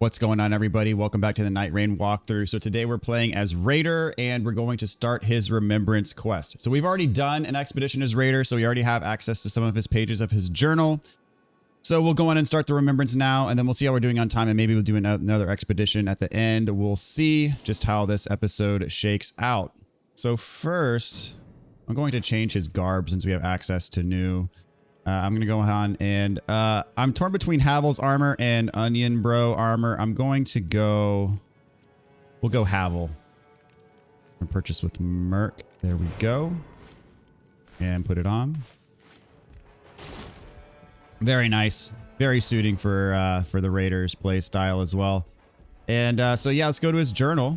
What's going on, everybody? Welcome back to the Nightreign walkthrough. So today we're playing as Raider and we're going to start his Remembrance quest. So we've already done an expedition as Raider, so we already have access to some of his pages of his journal. So we'll go on and start the Remembrance now, and then we'll see how we're doing on time, and maybe we'll do another expedition at the end. We'll see just how this episode shakes out. So first, I'm going to change his garb since we have access to new. I'm going to go on and I'm torn between Havel's armor and Onion Bro armor. I'm going to go, we'll go Havel. And purchase with Merc. There we go. And put it on. Very nice. Very suiting for the Raiders play style as well. And so yeah, let's go to his journal.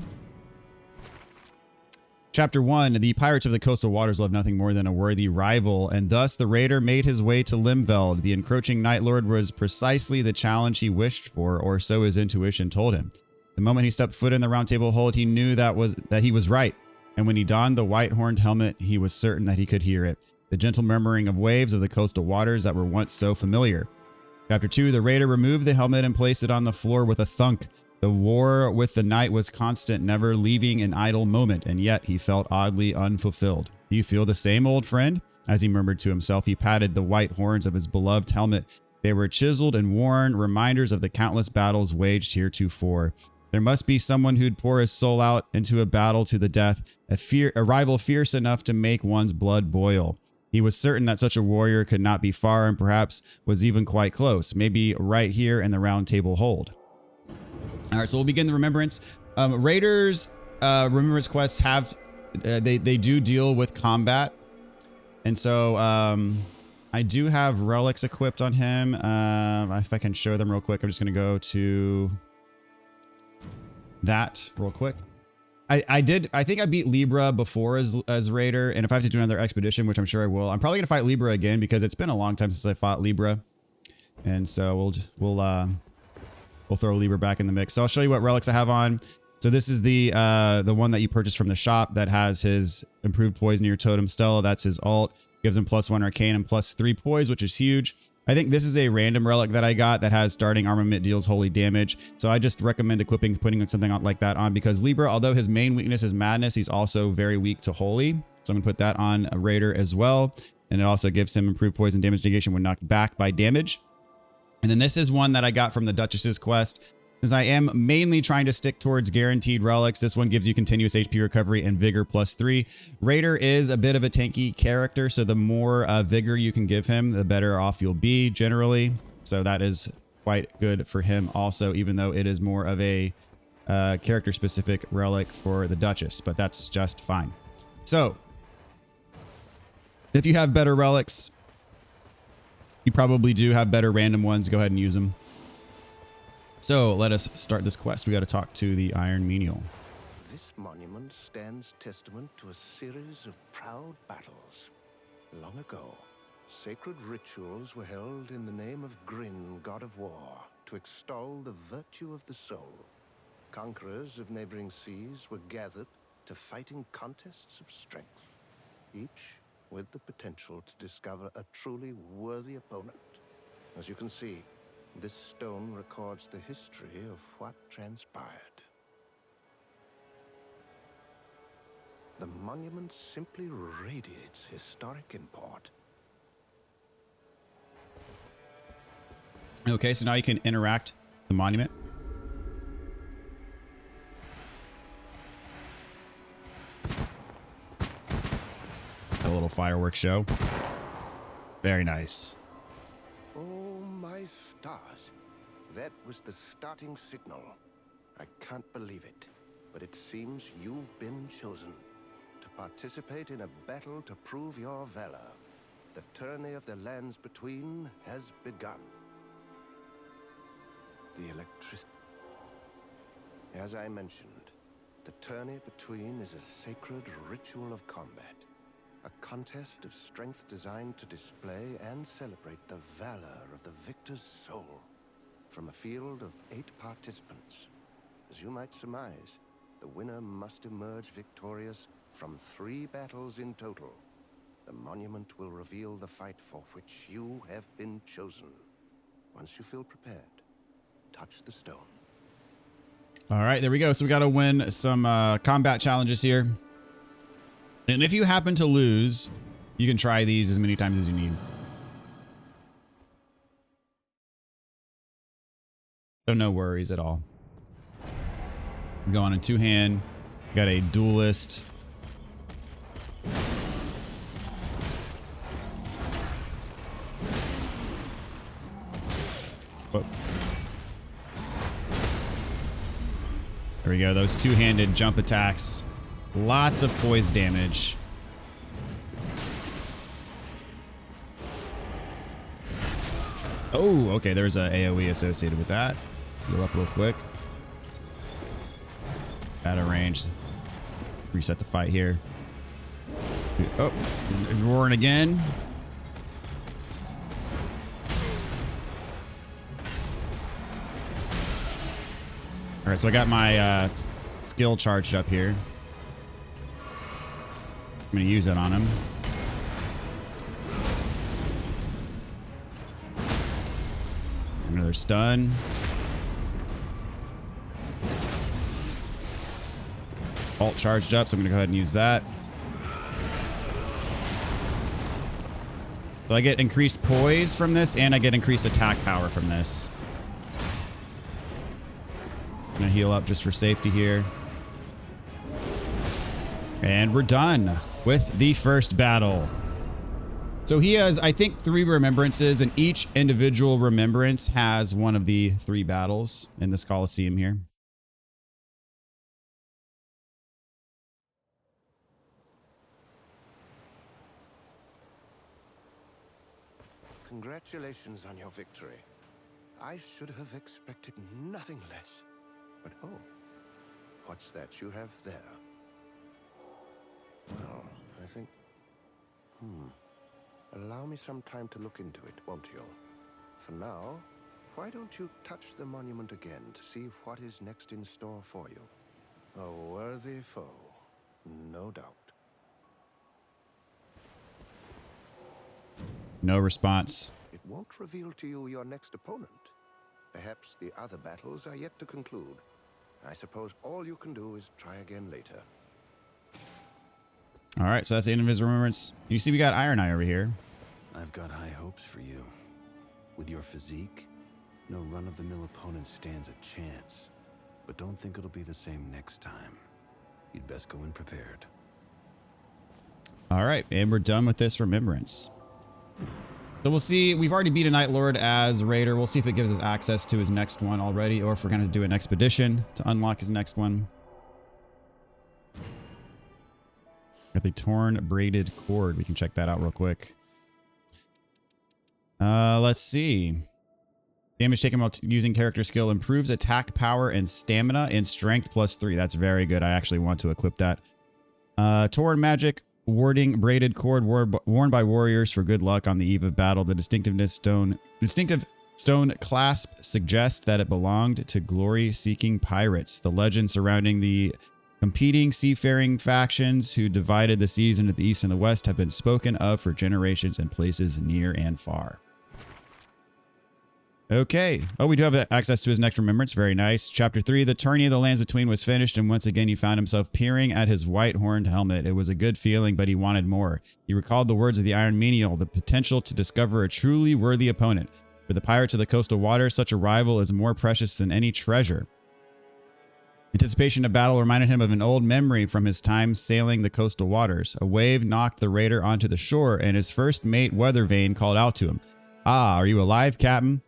Chapter 1, the pirates of the coastal waters love nothing more than a worthy rival, and thus the raider made his way to Limveld. The encroaching Night Lord was precisely the challenge he wished for, or so his intuition told him. The moment he stepped foot in the Round Table hold, he knew that he was right, and when he donned the white-horned helmet, he was certain that he could hear it, the gentle murmuring of waves of the coastal waters that were once so familiar. Chapter 2, the raider removed the helmet and placed it on the floor with a thunk. The war with the night was constant, never leaving an idle moment, and yet he felt oddly unfulfilled. Do you feel the same, old friend? As he murmured to himself, he patted the white horns of his beloved helmet. They were chiseled and worn, reminders of the countless battles waged heretofore. There must be someone who'd pour his soul out into a battle to the death, a rival fierce enough to make one's blood boil. He was certain that such a warrior could not be far and perhaps was even quite close, maybe right here in the Round Table hold. All right, so we'll begin the Remembrance. Raiders Remembrance quests have, they do deal with combat. And so I do have relics equipped on him. If I can show them real quick, I'm just going to go to that real quick. I think I beat Libra before as Raider. And if I have to do another expedition, which I'm sure I will, I'm probably going to fight Libra again because it's been a long time since I fought Libra. And so we'll throw Libra back in the mix. So I'll show you what relics I have on. So this is the one that you purchased from the shop that has his improved poise near Totem Stella. That's his alt. Gives him +1 arcane and +3 poise, which is huge. I think this is a random relic that I got that has starting armament deals holy damage. So I just recommend putting something like that on because Libra, although his main weakness is madness, he's also very weak to holy. So I'm gonna put that on a Raider as well. And it also gives him improved poison damage negation when knocked back by damage. And then this is one that I got from the Duchess's quest. As I am mainly trying to stick towards guaranteed relics, this one gives you continuous HP recovery and vigor +3. Raider is a bit of a tanky character, so the more vigor you can give him, the better off you'll be generally. So that is quite good for him also, even though it is more of a character-specific relic for the Duchess, but that's just fine. So, if you have better relics, you probably do have better random ones. Go ahead and use them. So let us start this quest. We got to talk to the Iron Menial. This monument stands testament to a series of proud battles. Long ago, sacred rituals were held in the name of Grin, god of war, to extol the virtue of the soul. Conquerors of neighboring seas were gathered to fight in contests of strength, each with the potential to discover a truly worthy opponent. As you can see, this stone records the history of what transpired. The monument simply radiates historic import. Okay, so now you can interact with the monument. A little fireworks show. Very nice. Oh my stars. That was the starting signal. I can't believe it, but it seems you've been chosen to participate in a battle to prove your valor. The tourney of the lands between has begun. The electricity. As I mentioned, the tourney between is a sacred ritual of combat. A contest of strength designed to display and celebrate the valor of the victor's soul. From a field of 8 participants. As you might surmise, the winner must emerge victorious from 3 battles in total. The monument will reveal the fight for which you have been chosen. Once you feel prepared, touch the stone All right, there we go. So we got to win some combat challenges here. And if you happen to lose, you can try these as many times as you need. So no worries at all. I'm going in two-hand. Got a duelist. Whoa. There we go. Those two-handed jump attacks. Lots of poise damage. Oh, okay. There's a AoE associated with that. Heal up real quick. Out of range. Reset the fight here. Oh, roaring again. All right, so I got my skill charged up here. I'm going to use it on him. Another stun. Ult charged up, so I'm going to go ahead and use that. So I get increased poise from this, and I get increased attack power from this. I'm going to heal up just for safety here. And we're done with the first battle. So he has, I think, 3 remembrances, and each individual remembrance has one of the 3 battles in this Coliseum here. Congratulations on your victory. I should have expected nothing less. But oh, what's that you have there? Well, I think... Allow me some time to look into it, won't you? For now, why don't you touch the monument again to see what is next in store for you? A worthy foe, no doubt. No response. It won't reveal to you your next opponent. Perhaps the other battles are yet to conclude. I suppose all you can do is try again later. All right, so that's the end of his remembrance. You see we got Iron Eye over here. I've got high hopes for you. With your physique, no run-of-the-mill opponent stands a chance. But don't think it'll be the same next time. You'd best go in prepared. All right, and we're done with this remembrance. So we'll see. We've already beat a Night Lord as Raider. We'll see if it gives us access to his next one already, or if we're going to do an expedition to unlock his next one. Got the torn braided cord. We can check that out real quick. Let's see. Damage taken while using character skill improves attack power and stamina and strength +3. That's very good. I actually want to equip that. Torn magic warding braided cord worn by warriors for good luck on the eve of battle. The distinctive stone clasp suggests that it belonged to glory-seeking pirates. The legend surrounding the competing seafaring factions who divided the seas into the east and the west have been spoken of for generations in places near and far. Okay. Oh, we do have access to his next remembrance. Very nice. Chapter 3, the tourney of the lands between was finished, and once again he found himself peering at his white-horned helmet. It was a good feeling, but he wanted more. He recalled the words of the Iron Menial, the potential to discover a truly worthy opponent. For the pirates of the coastal waters, such a rival is more precious than any treasure. Anticipation of battle reminded him of an old memory from his time sailing the coastal waters. A wave knocked the raider onto the shore, and his first mate, Weathervane, called out to him. "Ah, are you alive, Captain?"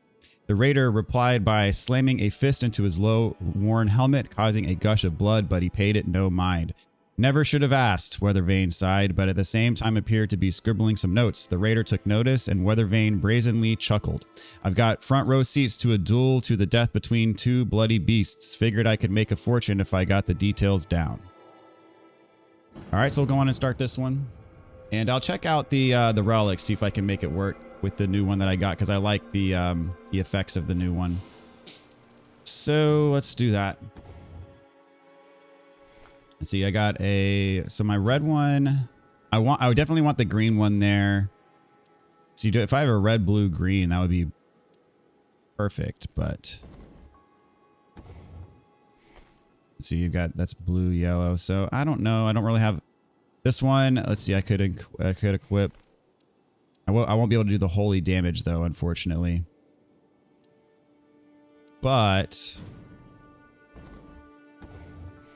The raider replied by slamming a fist into his low-worn helmet, causing a gush of blood, but he paid it no mind. Never should have asked, Weathervane sighed, but at the same time appeared to be scribbling some notes. The raider took notice, and Weathervane brazenly chuckled. "I've got front row seats to a duel to the death between 2 bloody beasts. Figured I could make a fortune if I got the details down." All right, so we'll go on and start this one. And I'll check out the relics, see if I can make it work with the new one that I got, because I like the effects of the new one. So let's do that. Let's see, I got so my red one, I would definitely want the green one there. See, if I have a red, blue, green, that would be perfect, but Let's see, you got that's blue, yellow. So I don't know. I don't really have this one. Let's see. I could equip. I won't be able to do the holy damage though, unfortunately. But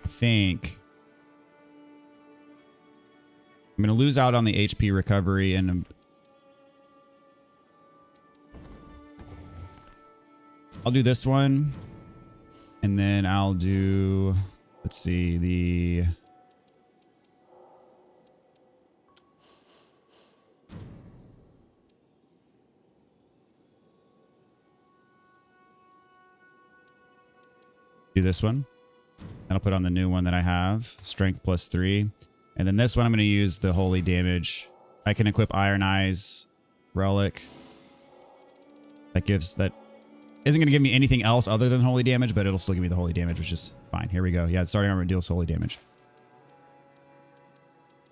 I think I'm going to lose out on the HP recovery and I'll do this one. And then I'll do, let's see, do this one. And I'll put on the new one that I have, strength +3. And then this one I'm going to use the holy damage. I can equip Iron Eyes relic. That isn't going to give me anything else other than holy damage, but it'll still give me the holy damage, which is fine. Here we go. Yeah, the starting armor deals holy damage.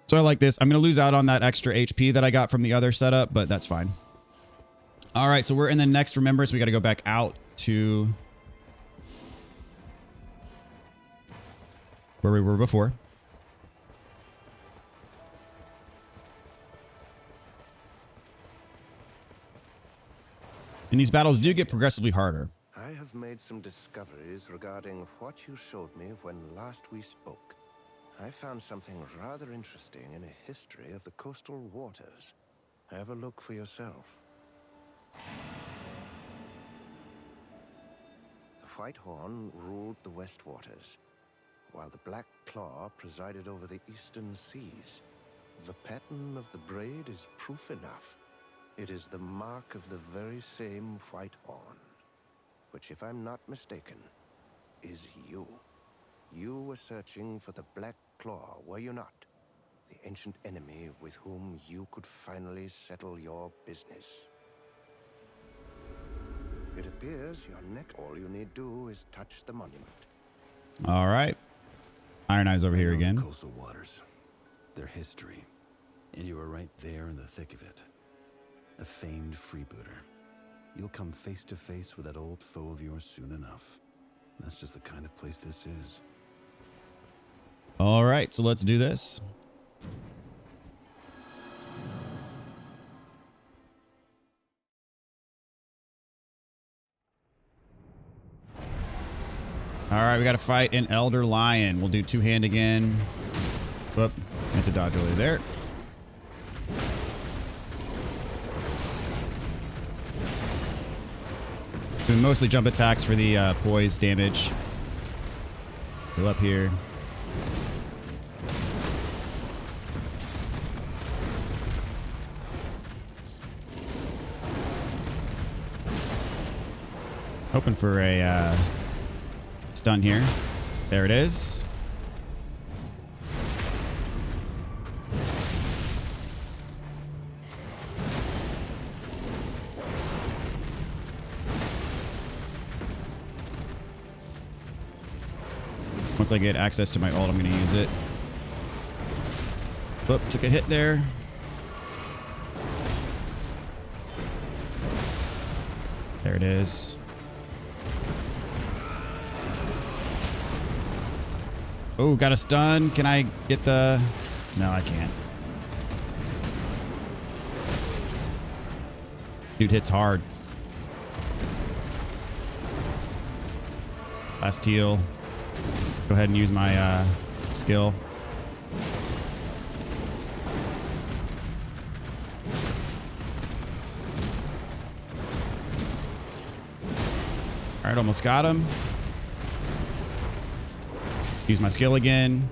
So I like this. I'm going to lose out on that extra HP that I got from the other setup, but that's fine. All right, so we're in the next Remembrance. We got to go back out to where we were before. And these battles do get progressively harder. I have made some discoveries regarding what you showed me when last we spoke. I found something rather interesting in a history of the coastal waters. Have a look for yourself. The White Horn ruled the West Waters, while the Black Claw presided over the eastern seas. The pattern of the braid is proof enough. It is the mark of the very same White Horn, which, if I'm not mistaken, is you. You were searching for the Black Claw, were you not? The ancient enemy with whom you could finally settle your business. It appears your next, all you need do is touch the monument. All right. Iron Eyes over here The again. coastal waters, their history, and you were right there in the thick of it. A famed freebooter. You'll come face to face with that old foe of yours soon enough. That's just the kind of place this is. All right, so let's do this. All right, we got to fight an Elder Lion. We'll do two-hand again. Whoop, I have to dodge over there. Doing mostly jump attacks for the poise damage. Go up here. Hoping for a stun here. There it is. Once I get access to my ult, I'm going to use it. Whoop, took a hit there. There it is. Oh, got a stun. Can I get the... No, I can't. Dude hits hard. Last heal. Go ahead and use my skill. All right, almost got him. Use my skill again.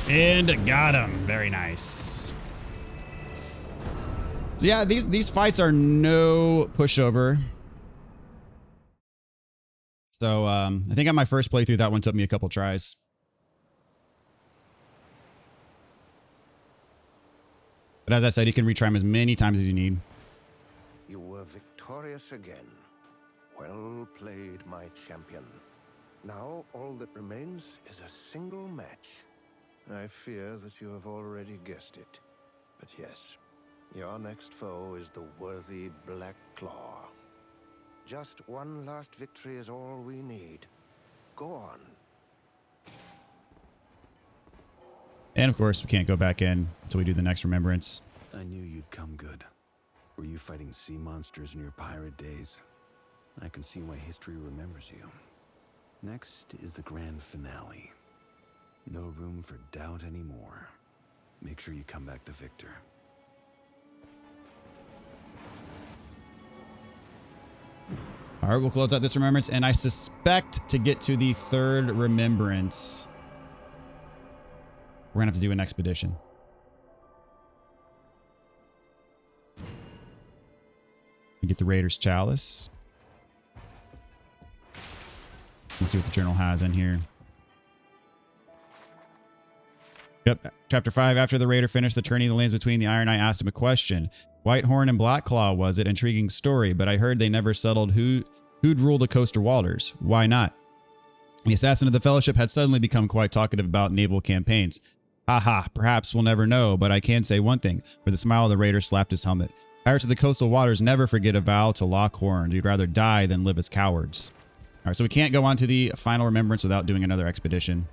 And got him. Very nice. So yeah, these fights are no pushover. So I think on my first playthrough, that one took me a couple tries. But as I said, you can retry them as many times as you need. You were victorious again. Well played, my champion. Now all that remains is a single match. I fear that you have already guessed it. But yes, your next foe is the worthy Black Claw. Just one last victory is all we need. Go on. And of course, we can't go back in until we do the next Remembrance. I knew you'd come good. Were you fighting sea monsters in your pirate days? I can see why history remembers you. Next is the grand finale. No room for doubt anymore. Make sure you come back the victor. All right, we'll close out this Remembrance, and I suspect to get to the third Remembrance, we're gonna have to do an expedition. We get the Raider's Chalice. Let's see what the journal has in here. Yep, chapter 5. After the Raider finished the tourney, the lands between the Iron Eye asked him a question. Whitehorn and Blackclaw was it? Intriguing story, but I heard they never settled who'd rule the coastal waters. Why not? The assassin of the Fellowship had suddenly become quite talkative about naval campaigns. Haha, perhaps we'll never know, but I can say one thing. With a smile, the Raider slapped his helmet. Pirates of the coastal waters never forget a vow to lock horns. We'd rather die than live as cowards. All right, so we can't go on to the final Remembrance without doing another expedition.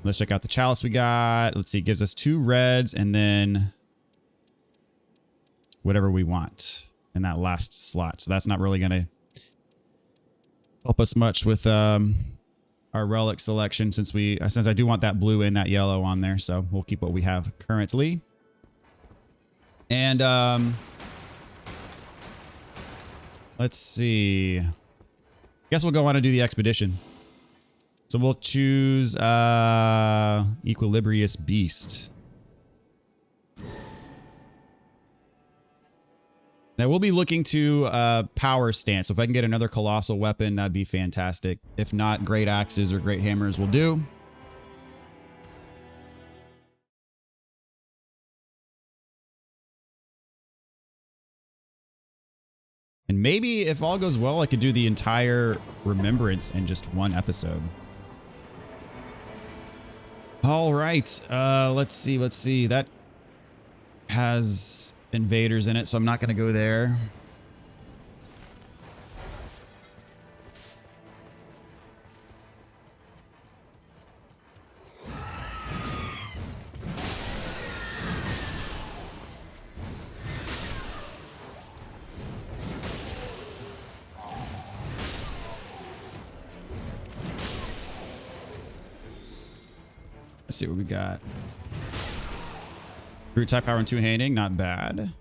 Let's check out the chalice we got. Let's see, it gives us 2 reds and then whatever we want in that last slot. So that's not really going to help us much with our relic selection since I do want that blue and that yellow on there. So we'll keep what we have currently. And let's see. Guess we'll go on and do the expedition. So we'll choose Equilibrious Beast. Now we'll be looking to power stance. So if I can get another colossal weapon, that'd be fantastic. If not, great axes or great hammers will do. And maybe if all goes well, I could do the entire Remembrance in just one episode. All right, let's see. That has invaders in it, so I'm not going to go there. Let's see what we got. Brute type power and 2-handing, not bad.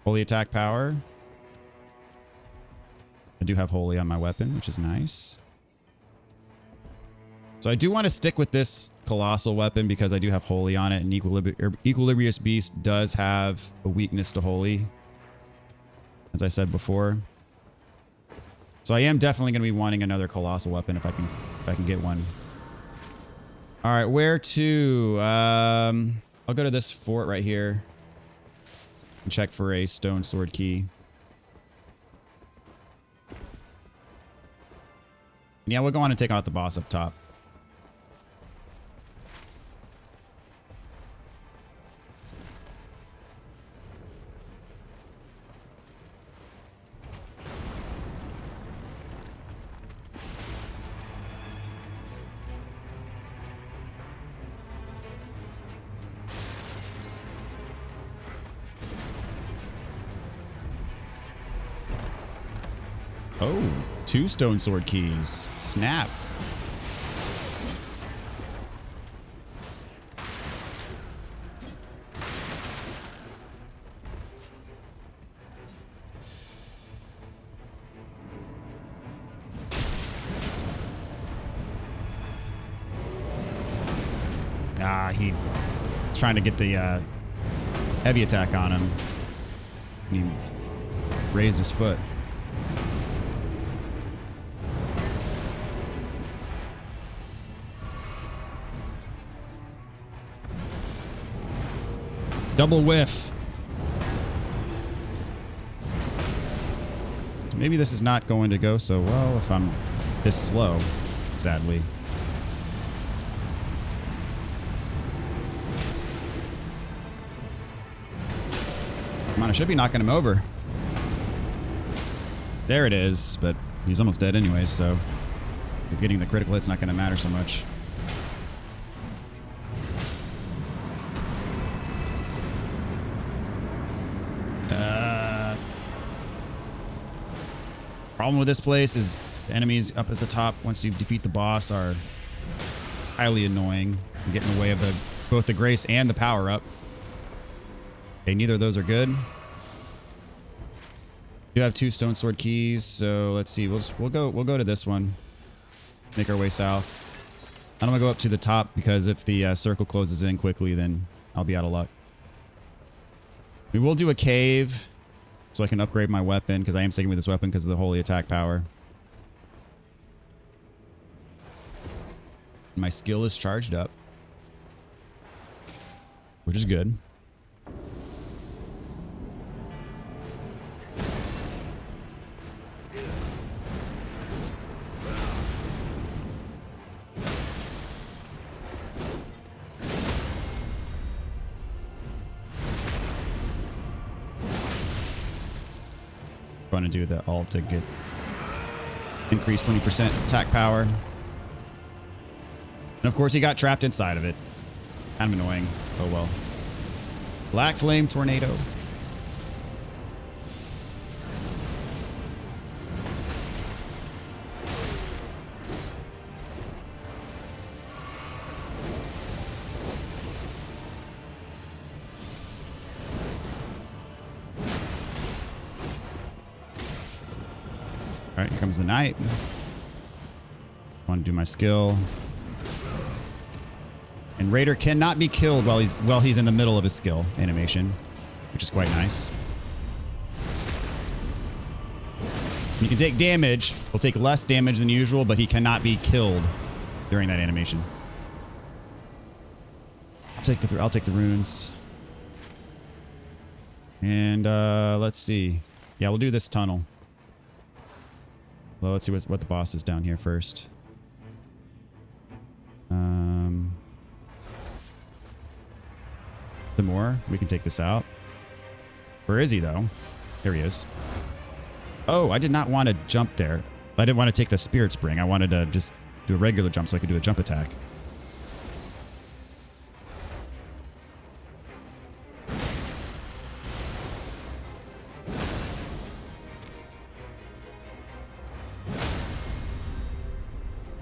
Holy attack power. I do have holy on my weapon, which is nice. So I do want to stick with this colossal weapon because I do have holy on it, and Equilibrious Beast does have a weakness to holy, as I said before. So I am definitely going to be wanting another colossal weapon if I can get one. All right, where to? I'll go to this fort right here and check for a stone sword key. Yeah, we'll go on and take out the boss up top. Oh, 2 stone sword keys. Snap. Ah, he's trying to get the heavy attack on him. He raised his foot. Double whiff. So maybe this is not going to go so well if I'm this slow, sadly. Come on, I should be knocking him over. There it is, but he's almost dead anyways, so getting the critical hit's not going to matter so much. Problem with this place is the enemies up at the top once you defeat the boss are highly annoying and get in the way of both the grace and the power up. Okay, neither of those are good. You have 2 stone sword keys, so let's see. We'll go to this one. Make our way south. I don't want to go up to the top because if the circle closes in quickly, then I'll be out of luck. We will do a cave so I can upgrade my weapon because I am sticking with this weapon because of the holy attack power. My skill is charged up, which is good. Going to do the ult to get increased 20% attack power. And of course he got trapped inside of it. Kind of annoying. Oh well. Black Flame Tornado. Alright, here comes the knight. Want to do my skill. And Raider cannot be killed while he's in the middle of his skill animation, which is quite nice. You can take damage. He'll take less damage than usual, but he cannot be killed during that animation. I'll take the runes. And let's see. Yeah, we'll do this tunnel. Well, let's see what the boss is down here first. Some more. We can take this out. Where is he, though? There he is. Oh, I did not want to jump there. I didn't want to take the Spirit Spring. I wanted to just do a regular jump so I could do a jump attack.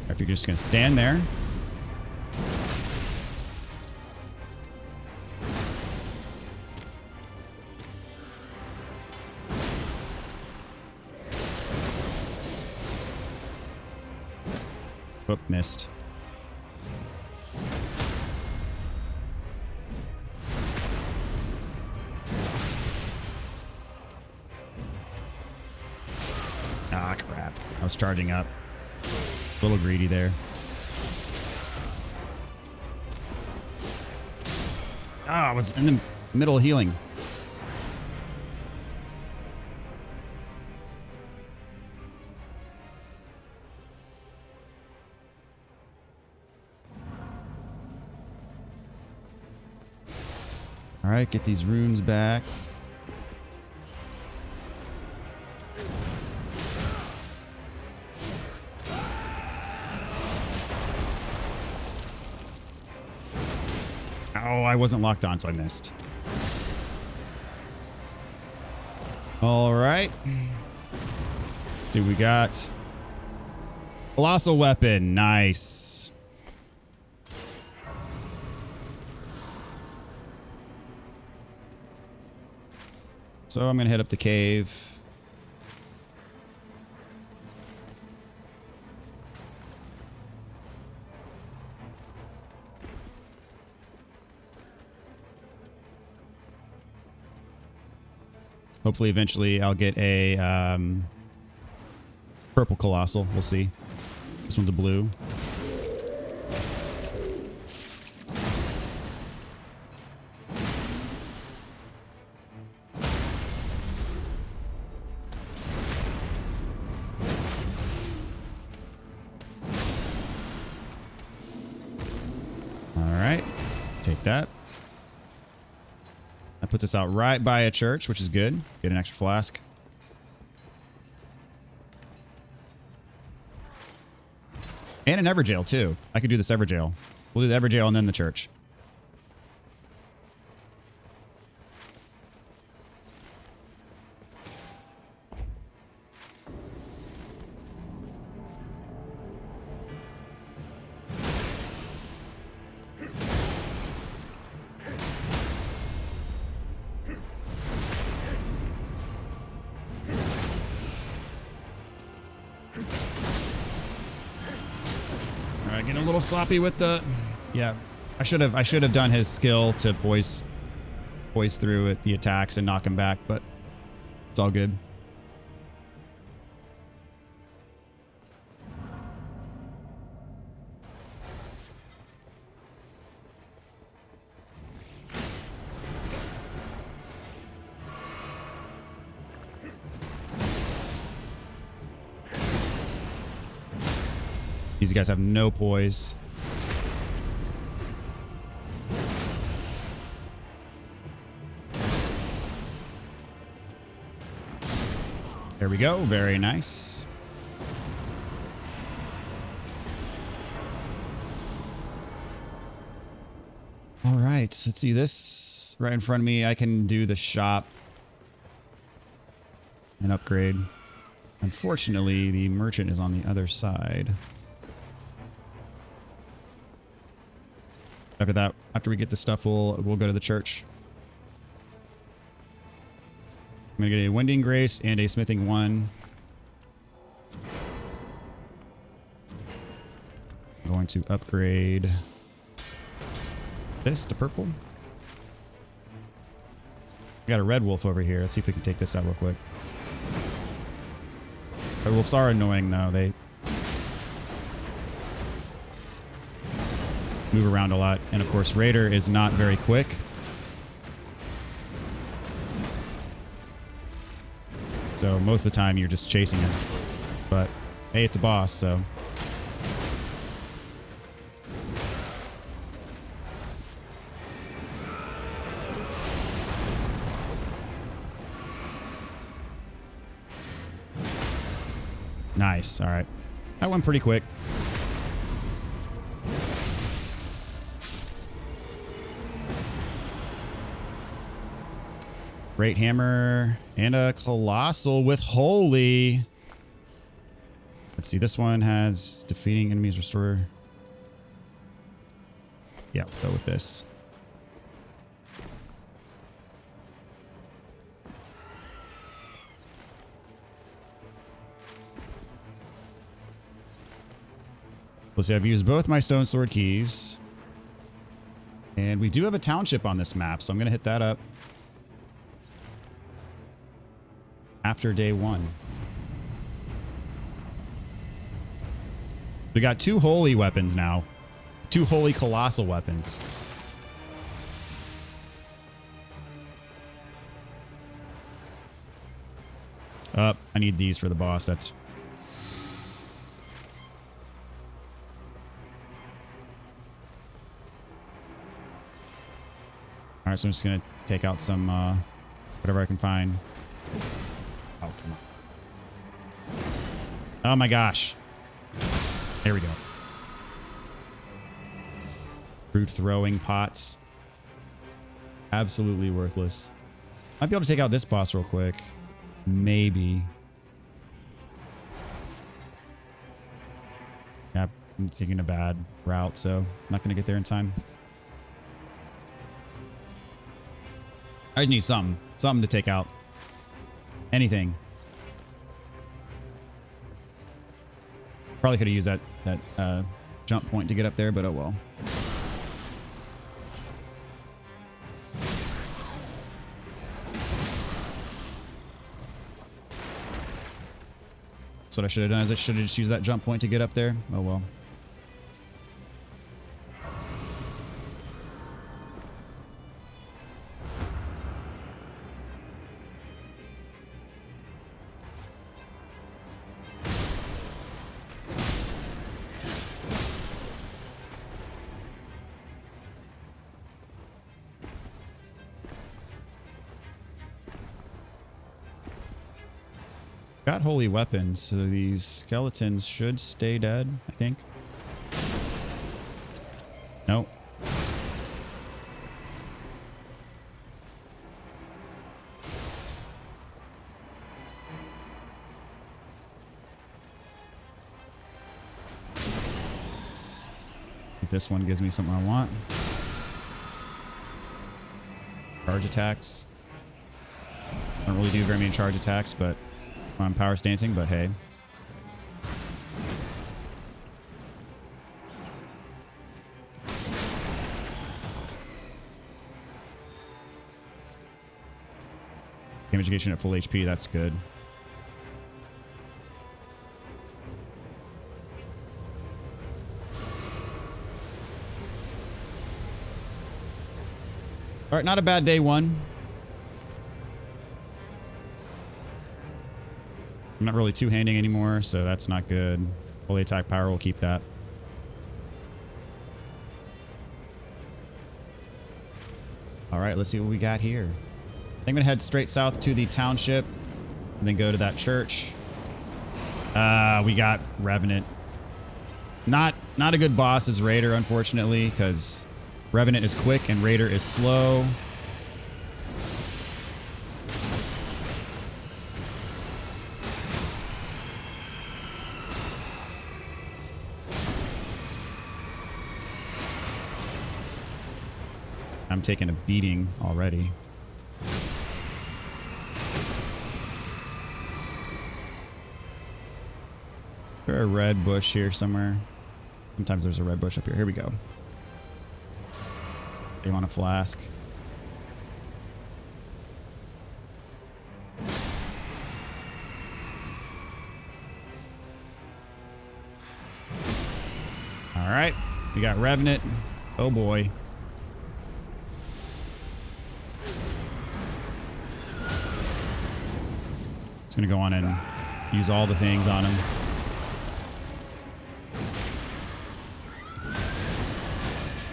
If you're just going to stand there. Oh, missed. Ah, crap. I was charging up. A little greedy there. Ah, I was in the middle of healing. All right, get these runes back. Oh, I wasn't locked on, so I missed. All right. See, we got Colossal Weapon. Nice. So I'm going to head up the cave. Hopefully, eventually, I'll get a purple colossal. We'll see. This one's a blue. All right, take that. That puts us out right by a church, which is good. Get an extra flask. And an Everjail, too. I could do this Everjail. We'll do the Everjail and then the church. Getting a little sloppy with the, yeah. I should have done his skill to poise through at the attacks and knock him back, but it's all good. These guys have no poise. There we go. Very nice. All right. Let's see this right in front of me. I can do the shop and upgrade. Unfortunately, the merchant is on the other side. After that, after we get the stuff, we'll go to the church. I'm gonna get a Wending Grace and a Smithing 1. I'm going to upgrade this to purple. We got a red wolf over here. Let's see if we can take this out real quick. Red wolves are annoying though. They move around a lot, and of course Raider is not very quick. So most of the time you're just chasing him. But hey, it's a boss, so. Nice, all right. That went pretty quick. Great hammer and a colossal with holy. Let's see, this one has defeating enemies restore. Yeah, we'll go with this. Let's see, I've used both my stone sword keys. And we do have a township on this map, so I'm going to hit that up after day 1. We got 2 holy weapons now. 2 holy colossal weapons. I need these for the boss. That's... Alright, so I'm just going to take out some, whatever I can find. Oh, come on. Oh my gosh. There we go. Fruit throwing pots. Absolutely worthless. Might be able to take out this boss real quick. Maybe. Yeah, I'm taking a bad route, so I'm not going to get there in time. I need something. Something to take out. Anything. Probably could have used that jump point to get up there, but oh well. That's what I should have done, is I should have just used that jump point to get up there. Oh well. Got holy weapons, so these skeletons should stay dead, I think. Nope. If this one gives me something I want. Charge attacks. I don't really do very many charge attacks, but I'm power stancing, but hey. Damage negation at full HP, that's good. All right, not a bad day one. I'm not really two-handing anymore, so that's not good. Holy attack power will keep that. All right, let's see what we got here. I think I'm gonna head straight south to the township and then go to that church. We got Revenant. Not a good boss as Raider, unfortunately, because Revenant is quick and Raider is slow. I'm taking a beating already. Is there a red bush here somewhere? Sometimes there's a red bush up here. Here we go. So you want a flask? All right, we got Revenant. Oh boy. It's gonna go on and use all the things on him.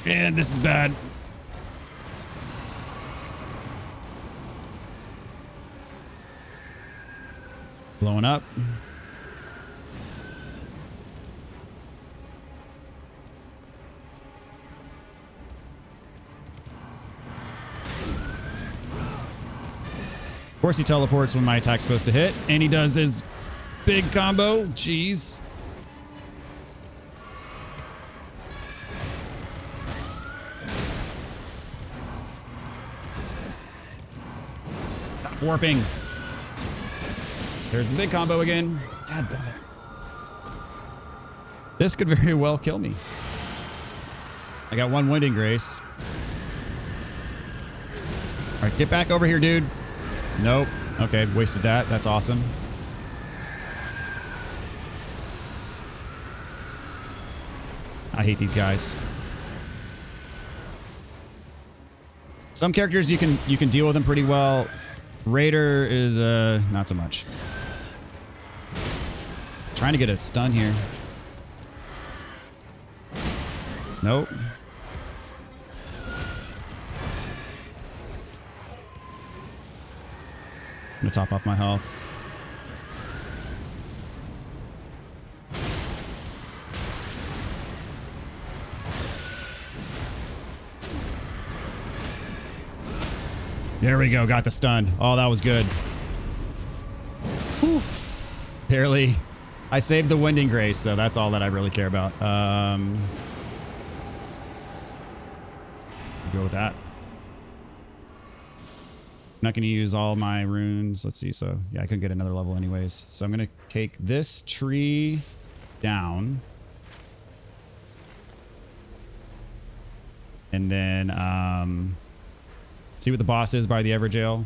And this is bad. Blowing up. Of course he teleports when my attack's supposed to hit, and he does this big combo. Jeez. Stop warping. There's the big combo again. God damn it. This could very well kill me. I got one Winding Grace. All right, get back over here, dude. Nope. Okay, wasted that. That's awesome. I hate these guys. Some characters you can deal with them pretty well. Raider is not so much. Trying to get a stun here. Nope. I'm gonna top off my health. There we go, got the stun. Oh, that was good. Whew. Barely. I saved the Winding Grace, so that's all that I really care about. Go with that. Not going to use all my runes. Let's see. So yeah, I couldn't get another level anyways. So I'm going to take this tree down. And then see what the boss is by the Everjail.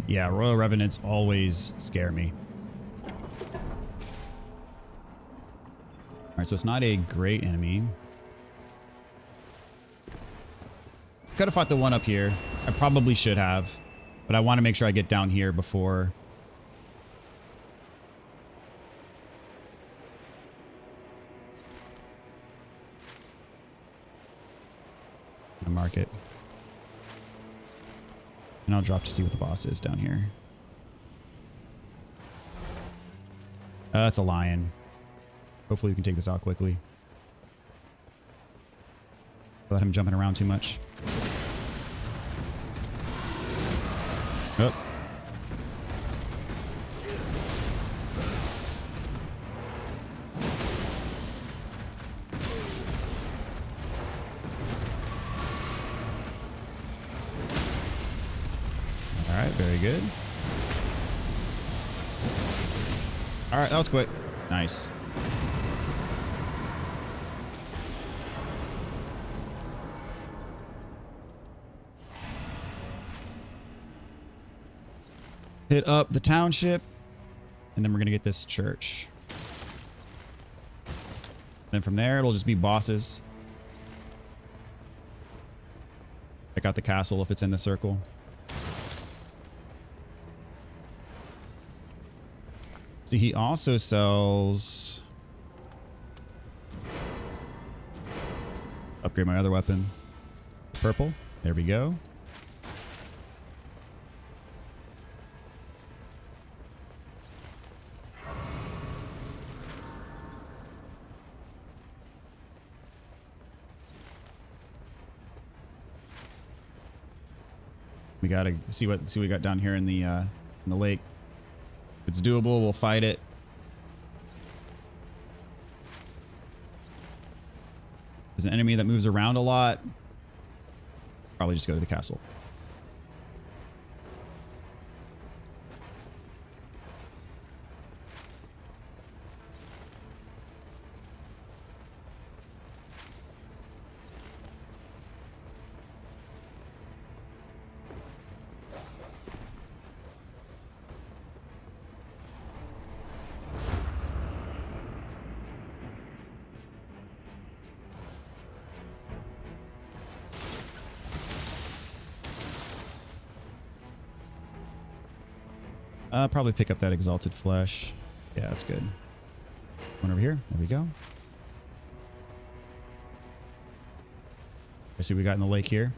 Yeah, Royal Revenants always scare me. Alright, so it's not a great enemy. Could have fought the one up here. I probably should have. But I want to make sure I get down here before. gonna mark it. And I'll drop to see what the boss is down here. That's a lion. Hopefully we can take this out quickly. Without him jumping around too much. Oh. Alright, very good. Alright, that was quick. Nice. Hit up the township, and then we're gonna get this church. Then from there, it'll just be bosses. Check out the castle if it's in the circle. See, he also sells... Upgrade my other weapon. Purple. There we go. We gotta see what we got down here in the lake. If it's doable, we'll fight it. There's an enemy that moves around a lot. Probably just go to the castle. Probably pick up that exalted flesh. Yeah, that's good. One over here. There we go. Let's see what we got in the lake here.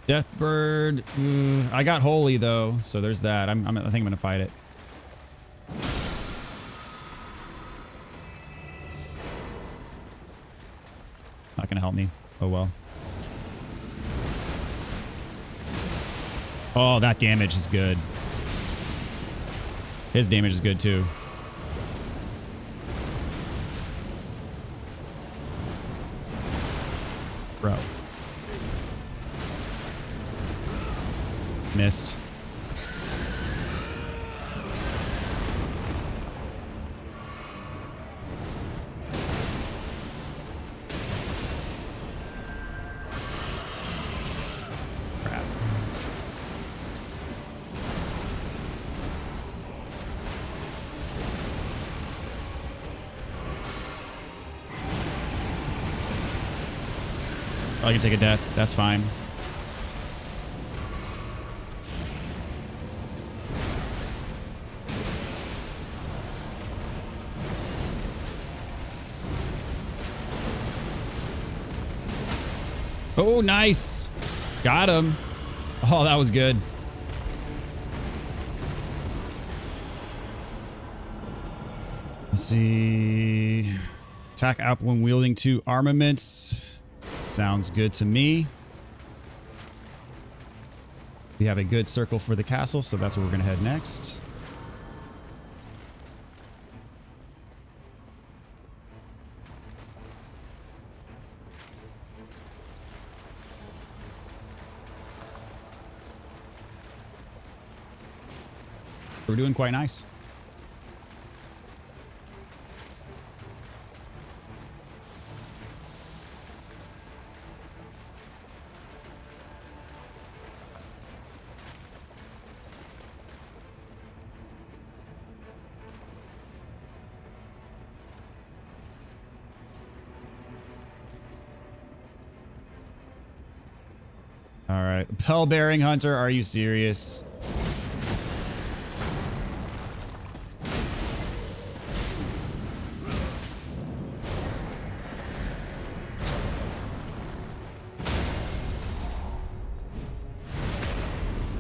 Deathbird. I got holy though, so there's that. I think I'm gonna fight it. Not gonna help me. Oh well. Oh, that damage is good. His damage is good too. Bro. Missed. I can take a death. That's fine. Oh, nice. Got him. Oh, that was good. Let's see. Attack out when wielding 2 armaments. Sounds good to me. We have a good circle for the castle, so that's where we're going to head next. We're doing quite nice. All right. Bell-bearing hunter, are you serious?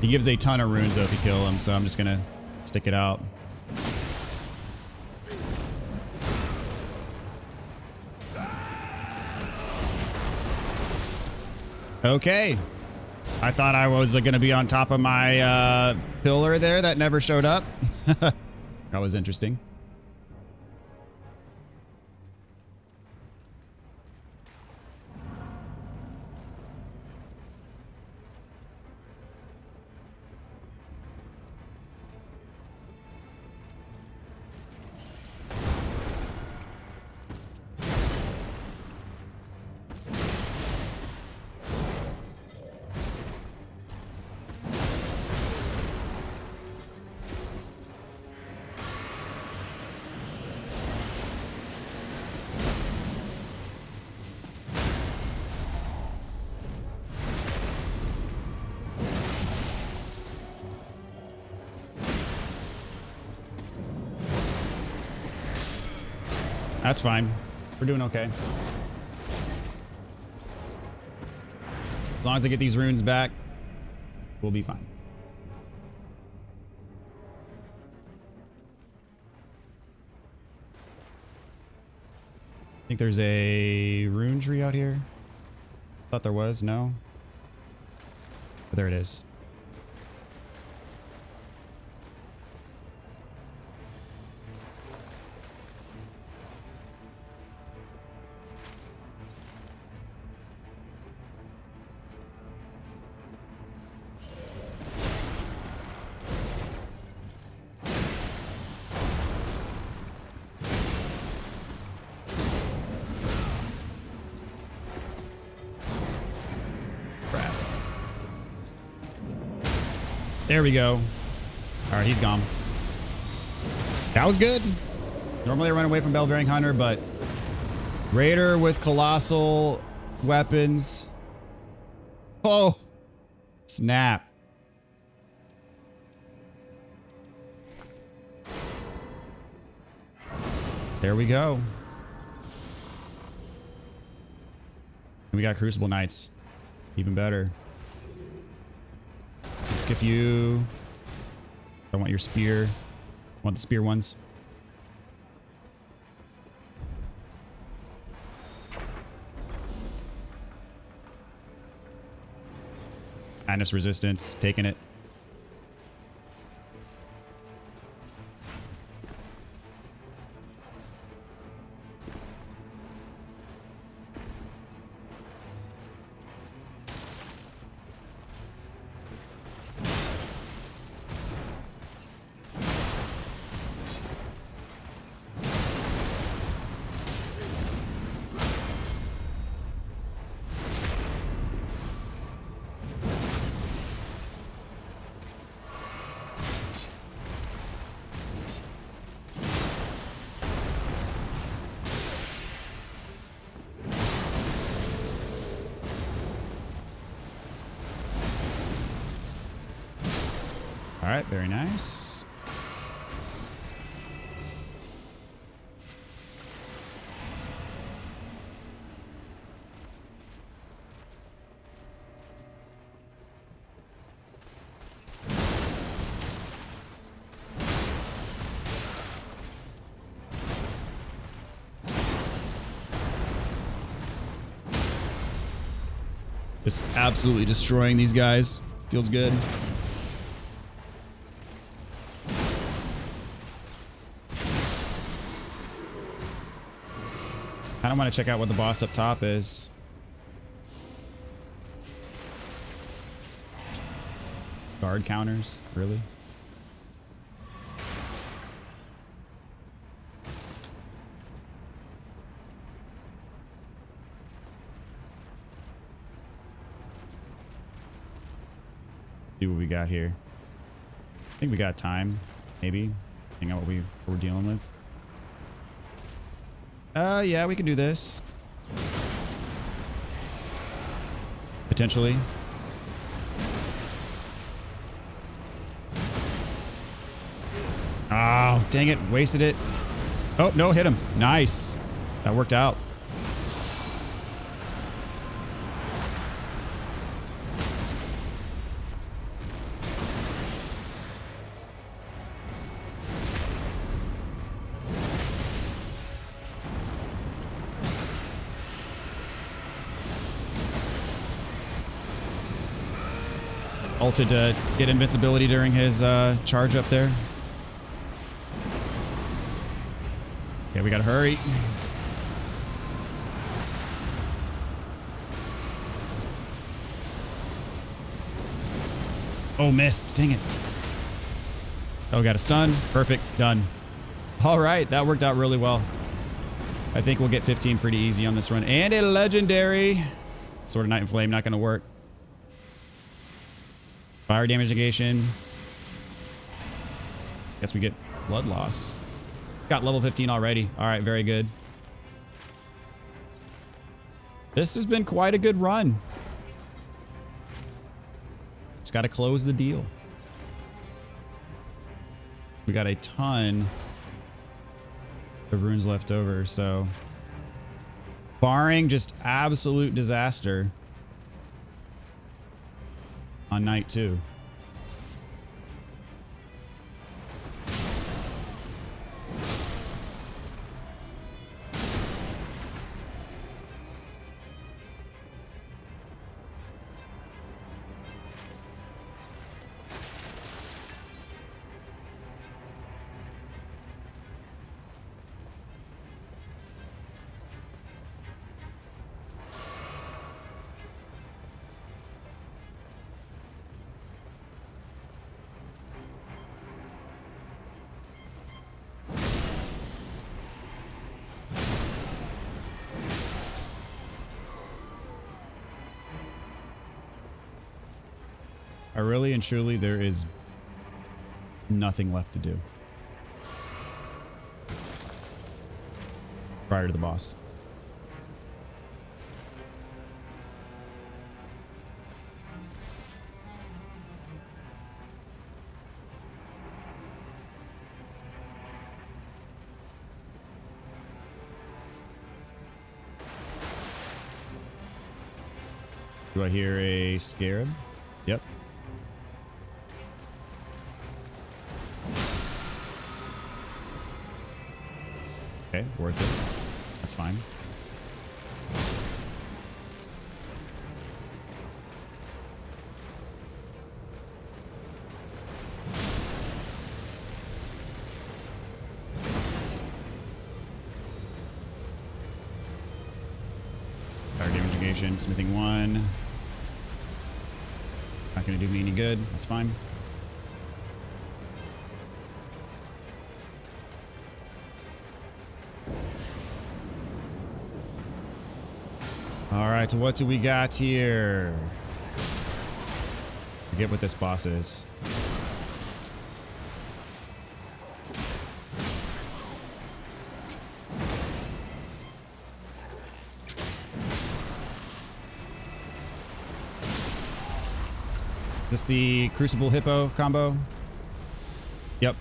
He gives a ton of runes though if you kill him, so I'm just gonna stick it out. Okay. I thought I was gonna be on top of my pillar there that never showed up. That was interesting. That's fine. We're doing okay. As long as I get these runes back, we'll be fine. I think there's a rune tree out here. Thought there was, no? But there it is. There we go. All right, he's gone. That was good. Normally I run away from Bell-bearing hunter, but Raider with colossal weapons. Oh, snap. There we go. We got Crucible Knights. Even better. Skip you. I want your spear. I want the spear ones. Madness resistance. Taking it. All right, very nice. Just absolutely destroying these guys. Feels good. I don't want to check out what the boss up top is. Guard counters, really? See what we got here. I think we got time, maybe. Depending on what we're dealing with. Yeah, we can do this. Potentially. Oh, dang it. Wasted it. Oh, no, hit him. Nice. That worked out. Ulted to get invincibility during his charge up there. Okay, we gotta hurry. Oh, missed. Dang it. Oh, got a stun. Perfect. Done. All right, that worked out really well. I think we'll get 15 pretty easy on this run. And a legendary. Sword of Night and Flame, not gonna work. Fire damage negation. Guess we get blood loss. Got level 15 already. All right, very good. This has been quite a good run. Just got to close the deal. We got a ton of runes left over, so barring just absolute disaster on night 2. Really and truly, there is nothing left to do prior to the boss. Do I hear a scarab? Yep. Okay, worth this. That's fine. Fire damage negation, smithing 1. Not gonna do me any good. That's fine. All right, what do we got here? Forget what this boss is. Is this the Crucible Hippo combo? Yep.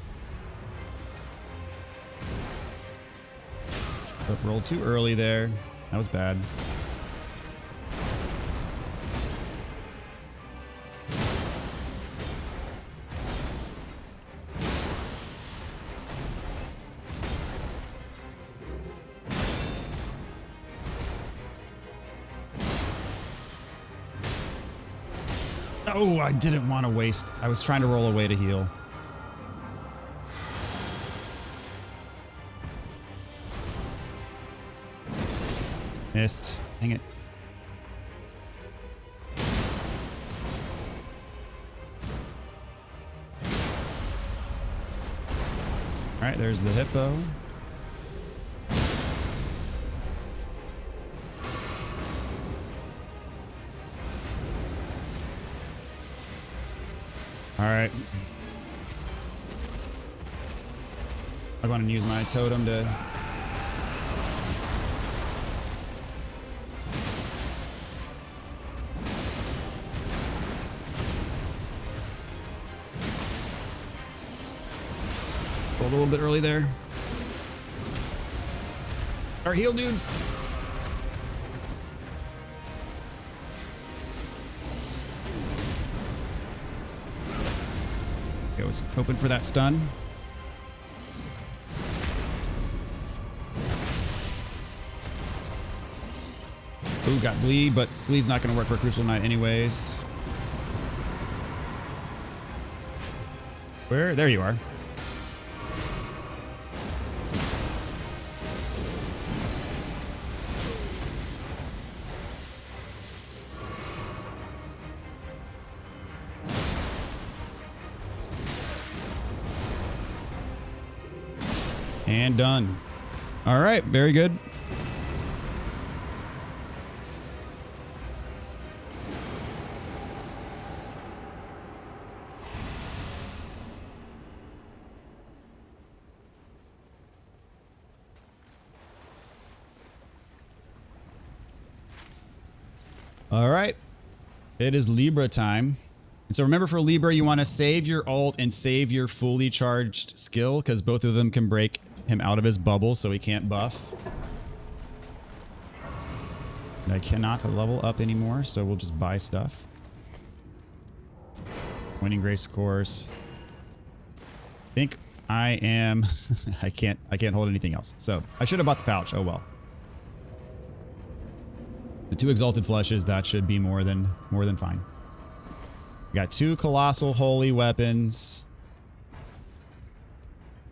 Rolled too early there. That was bad. Oh, I didn't want to waste. I was trying to roll away to heal. Missed. Dang it. All right, there's the hippo. All right. I'm going to use my totem to... Healed a little bit early there. Our heal, dude. Okay, I was hoping for that stun. Ooh, got bleed, but bleed's not going to work for a Crucible Knight anyways. Where? There you are. And done. All right, very good. All right, it is Libra time. And so remember, for Libra, you want to save your ult and save your fully charged skill, because both of them can break him out of his bubble so he can't buff. And I cannot level up anymore, so we'll just buy stuff. Winning Grace, of course. I think I am... I can't hold anything else. So I should have bought the pouch. Oh well. The 2 Exalted Fleshes, that should be more than fine. We got 2 Colossal Holy Weapons. I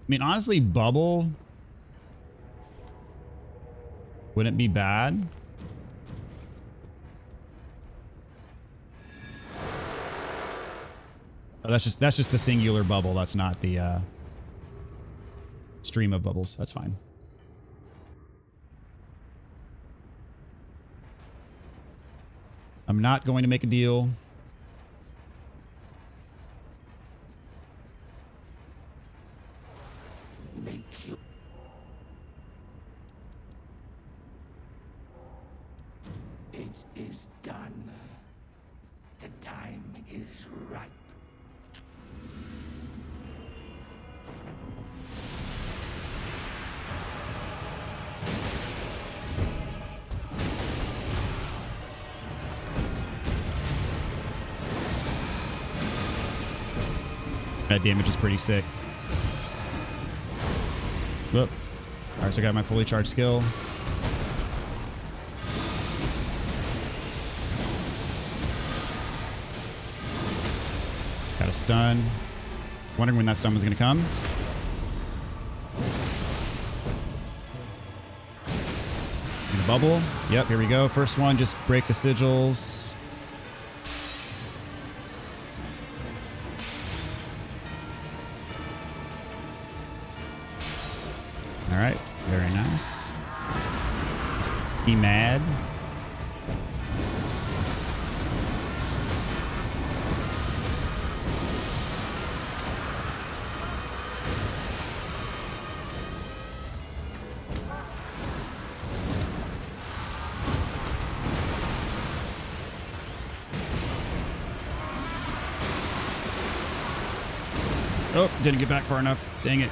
mean, honestly, Bubble wouldn't be bad. Oh, that's just the singular bubble. That's not the stream of bubbles. That's fine. I'm not going to make a deal. It is done. The time is ripe. That damage is pretty sick. Whoop. Alright, so I got my fully charged skill. Got a stun. Wondering when that stun was going to come. And a bubble. Yep, here we go. First one, just break the sigils. All right, very nice. Be mad. Oh, didn't get back far enough. Dang it.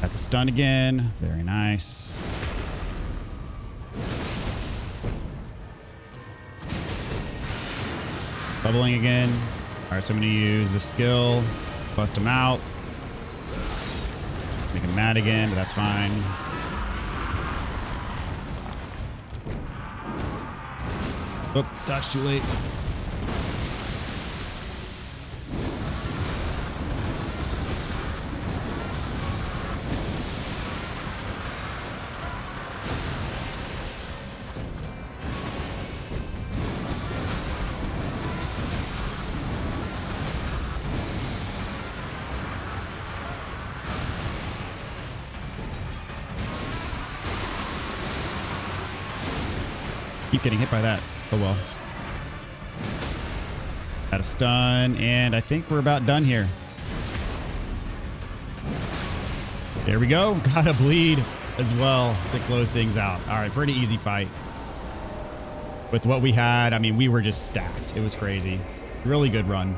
Got the stun again. Very nice. Bubbling again. All right, so I'm going to use the skill. Bust him out. Make him mad again, but that's fine. Oh, dodge too late. Keep getting hit by that. Oh well. Got a stun, and I think we're about done here. There we go. Got a bleed as well to close things out. All right, pretty easy fight. with what we had, I mean, we were just stacked. It was crazy. Really good run.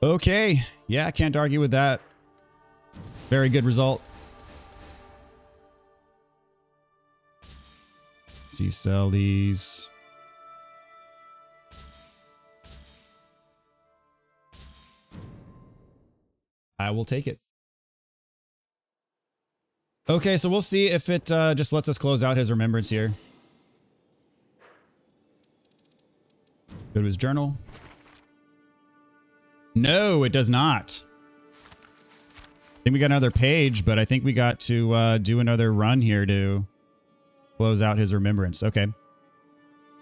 Okay. Yeah, can't argue with that. Very good result. So you sell these. I will take it. Okay, so we'll see if it just lets us close out his remembrance here. Go to his journal. No, it does not. I think we got another page, but I think we got to do another run here to close out his remembrance. Okay.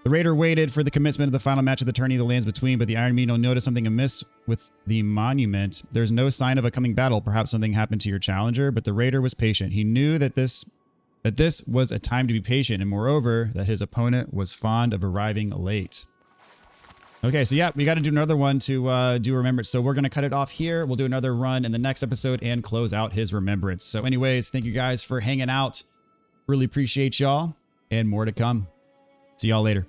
The raider waited for the commencement of the final match of the tourney of the lands between, but the Iron Mean noticed something amiss with the monument. There's no sign of a coming battle. Perhaps something happened to your challenger, but the raider was patient. He knew that this was a time to be patient, and moreover, that his opponent was fond of arriving late. Okay, so yeah, we got to do another one to do remembrance. So we're going to cut it off here. We'll do another run in the next episode and close out his remembrance. So anyways, thank you guys for hanging out. Really appreciate y'all, and more to come. See y'all later.